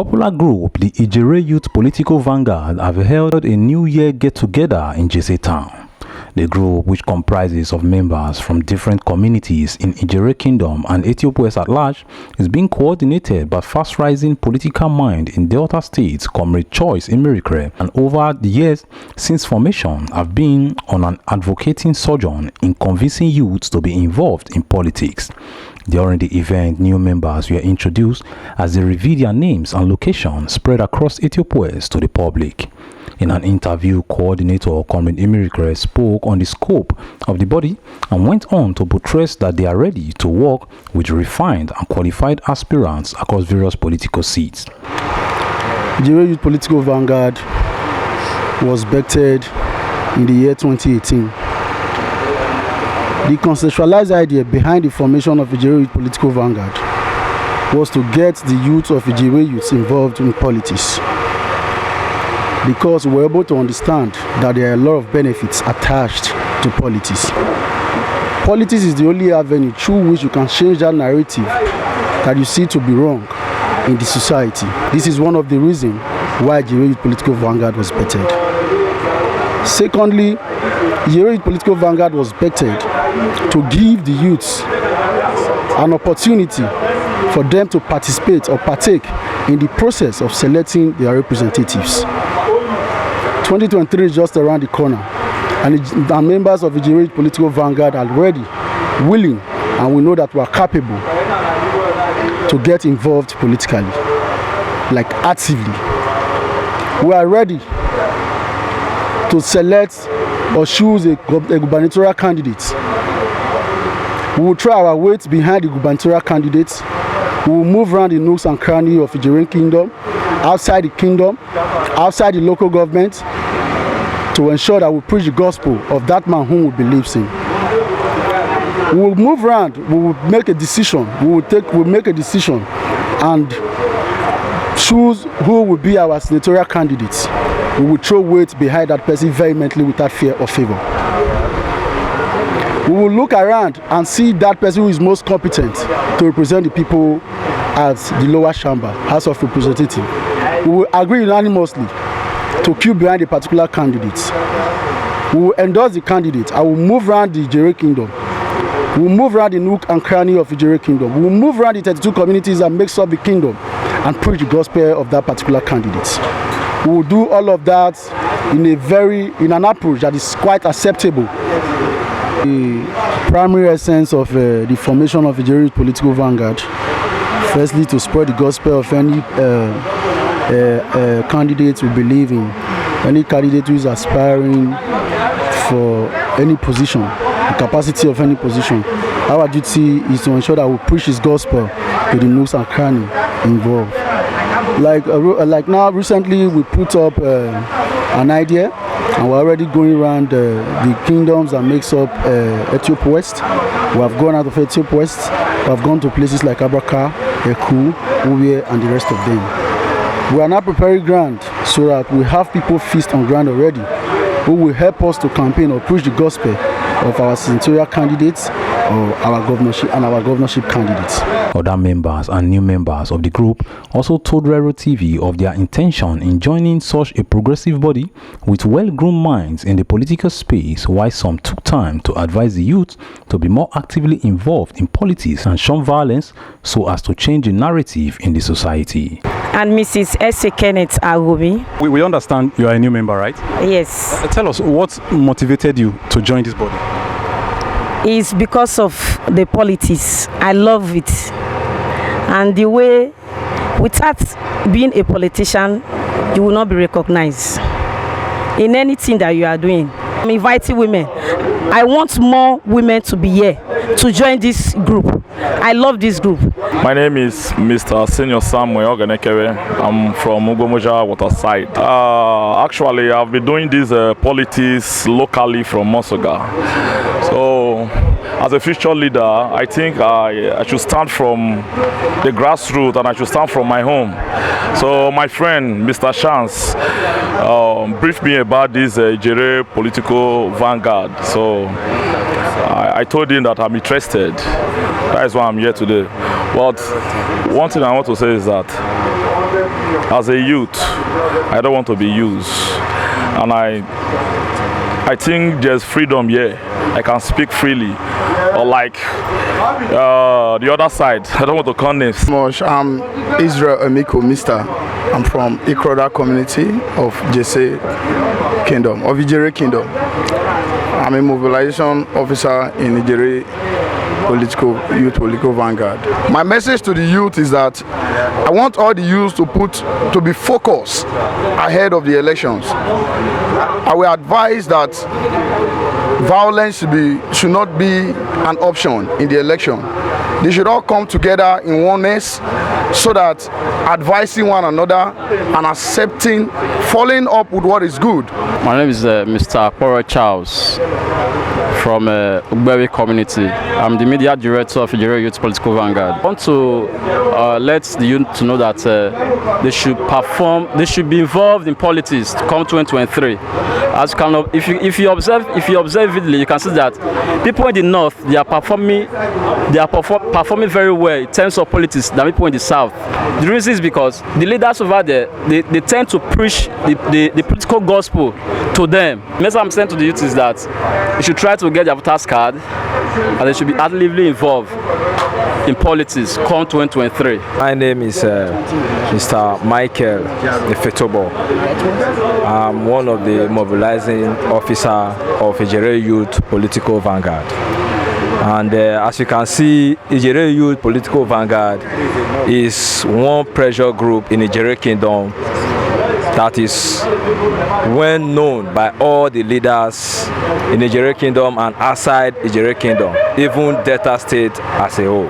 popular group, the Ijere Youth Political Vanguard, have held a New Year get-together in Jesse Town. The group, which comprises of members from different communities in Ijere Kingdom and Ethiopia West at large, is being coordinated by fast-rising political mind in Delta State, Comrade Choice Emerikre, and over the years since formation have been on an advocating sojourn in convincing youths to be involved in politics. During the event, new members were introduced as they revealed their names and locations spread across Ethiopia West to the public. In an interview, coordinator Comrade Emerikre spoke on the scope of the body and went on to buttress that they are ready to work with refined and qualified aspirants across various political seats. Ijere Youth Political Vanguard was birthed in the year 2018. The conceptualized idea behind the formation of Ijere Youth Political Vanguard was to get the youth of Ijere youths involved in politics, because we were able to understand that there are a lot of benefits attached to politics. Politics is the only avenue through which you can change that narrative that you see to be wrong in the society. This is one of the reasons why Ijere Youth Political Vanguard was birthed. Secondly, Ijere Youth Political Vanguard was birthed to give the youths an opportunity for them to participate or partake in the process of selecting their representatives. 2023 is just around the corner, and the members of the Ijere Youth Political Vanguard are ready, willing, and we know that we are capable to get involved politically, like actively. We are ready to select or choose a gubernatorial candidate. We will try our weight behind the gubernatorial candidates. We will move around the nooks and crannies of Ijere Kingdom, outside the local government, to ensure that we preach the gospel of that man whom we believe in. We will move around, we will make a decision, we will make a decision and choose who will be our senatorial candidates. We will throw weight behind that person vehemently without fear or favor. We will look around and see that person who is most competent to represent the people at the lower chamber, House of Representatives. We will agree unanimously to queue behind a particular candidate. We will endorse the candidate. I will move around the Ijere Kingdom. We will move around the nook and cranny of the Ijere Kingdom. We will move around the 32 communities that makes up the kingdom and preach the gospel of that particular candidate. We will do all of that in an approach that is quite acceptable. The primary essence of the formation of the Ijere Youth Political Vanguard, firstly, to spread the gospel of any candidate we believe in, any candidate who is aspiring for any position, the capacity of any position. Our duty is to ensure that we preach his gospel to the nooks and crannies involved. Like now, recently we put up an idea, and we're already going around the kingdoms that makes up Ethiopia West. We have gone out of Ethiopia West. We have gone to places like Abraka, Eku, Uwe, and the rest of them. We are now preparing ground so that we have people feast on ground already, who will help us to campaign or preach the gospel of our senatorial candidates or our governorship candidates. Other members and new members of the group also told Rero TV of their intention in joining such a progressive body with well-groomed minds in the political space, while some took time to advise the youth to be more actively involved in politics and shun violence so as to change the narrative in the society. And Mrs. S.A. Kenneth Agumi. We understand you are a new member, right? Yes. Tell us, what motivated you to join this body? It's because of the politics. I love it. And the way, without being a politician, you will not be recognized in anything that you are doing. I'm inviting women. I want more women to be here to join this group. I love this group. My name is Mr. Senior Samuel Oganekere. I'm from Ugomoja Waterside. Actually, I've been doing this politics locally from Mosoga. So, as a future leader, I think I should start from the grassroots and I should start from my home. So, my friend, Mr. Chance, briefed me about this Ijere Political Vanguard. So, I told him that I'm interested. That is why I'm here today. But one thing I want to say is that as a youth, I don't want to be used. And I think there's freedom here. I can speak freely. Or like the other side, I don't want to call names. I'm Israel Emiko Mr. I'm from Ikroda community of Jesse Kingdom, of Ijere Kingdom. I'm a mobilization officer in Ijere Youth Political Vanguard. My message to the youth is that I want all the youth to be focused ahead of the elections. I will advise that violence should not be an option in the election. They should all come together in oneness so that advising one another and accepting, following up with what is good. My name is Mr. Poro Charles from Ugbewe community. I'm the media director of Ijere Youth Political Vanguard. I want to let the youth to know that they should be involved in politics to come 2023. As kind of, if you observe vividly, you can see that people in the north they are performing very well in terms of politics than people in the south. The reason is because the leaders over there they tend to preach the political gospel to them. The message I'm saying to the youth is that you should try to get their voters card and they should be actively involved in politics come 2023. My name is Mr. Michael Efetobo. I'm one of the mobilizing officer of Ijere Youth Political Vanguard. And as you can see, Ijere Youth Political Vanguard is one pressure group in Ijere Kingdom that is well known by all the leaders in Ijere Kingdom and outside Ijere Kingdom, even Delta State as a whole.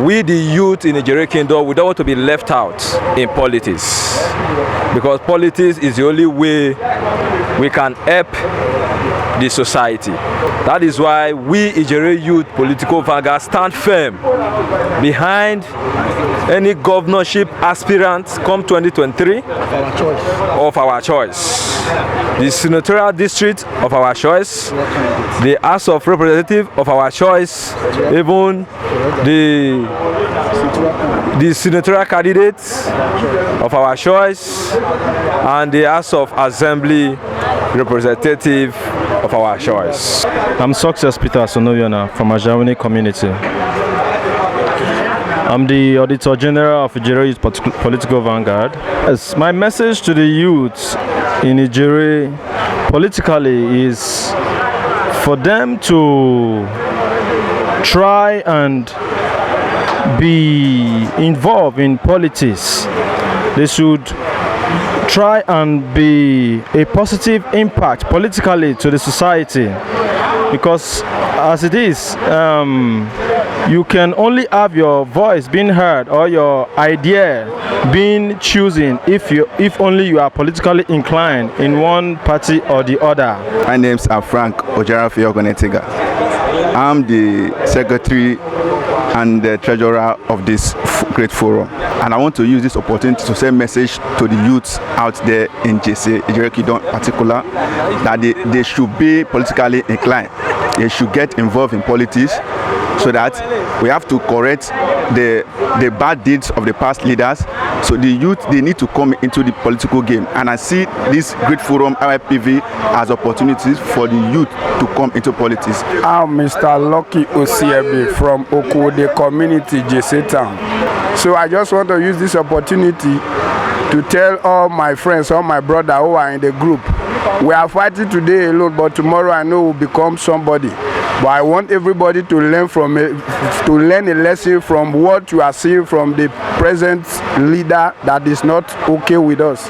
We, the youth in Ijere Kingdom, we don't want to be left out in politics, because politics is the only way we can help the society. That is why we, Ijere Youth Political Vanguard, stand firm behind any governorship aspirant come 2023 of our choice. The senatorial district of our choice, the House of Representatives of our choice, even the senatorial candidates of our choice, and the House of Assembly representative of our choice. I'm Success Peter Sonoviana from Ajawini community. I'm the Auditor General of Ijere Youth Political Vanguard. Yes, my message to the youth in Ijere politically is for them to try and be involved in politics. They should try and be a positive impact politically to the society, because as it is, you can only have your voice being heard or your idea being chosen if only you are politically inclined in one party or the other. My name's Frank Ojarafe Ogonetega. I'm the secretary and the treasurer of this great forum, and I want to use this opportunity to send a message to the youths out there in Ijere Kingdom in particular, that they should be politically inclined. They should get involved in politics, so that we have to correct the bad deeds of the past leaders. So the youth, they need to come into the political game, and I see this great forum IYPV as opportunities for the youth to come into politics. I'm Mr. Lucky Osiebe from Okode community, Jesse Town. So I just want to use this opportunity to tell all my friends, all my brothers who are in the group, we are fighting today alone, but tomorrow I know we'll become somebody. But I want everybody to learn a lesson from what you are seeing from the present leader that is not okay with us.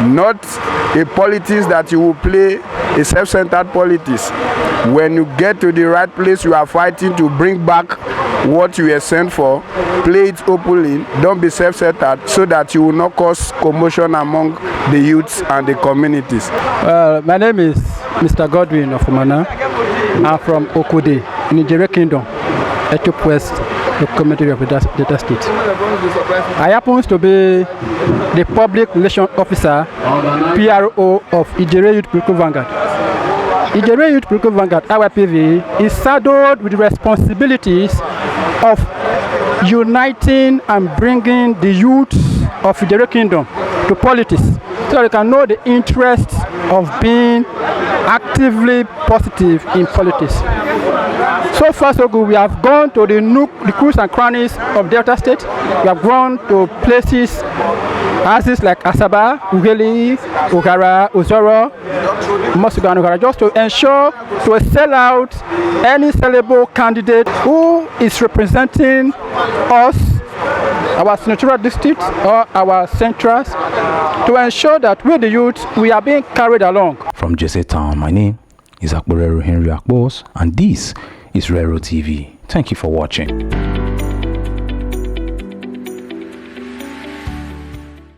Not a politics that you will play, a self-centered politics. When you get to the right place, you are fighting to bring back what you were sent for. Play it openly, don't be self-centered, so that you will not cause commotion among the youths and the communities. My name is Mr. Godwin of Umana. I'm from Okode, in Ijere Kingdom, Ethiopia West, the community of Delta State. I happen to be the public relations officer, PRO of Ijere Youth Political Vanguard. Ijere Youth Political Vanguard, IYPV, is saddled with responsibilities of uniting and bringing the youth of Ijere Kingdom to politics so that they can know the interests of being actively positive in politics. So far so good. We have gone to the nooks and crannies of Delta State. We have gone to places like Asaba, Ughelli, Ogara, Ozoro, Mosuga and Ogara, just to ensure to sell out any sellable candidate who is representing us, our senatorial district or our centrals, to ensure that we the youth, we are being carried along. From Jesse Town, my name is Akborero Henry Akbos, and this is Rero TV. Thank you for watching.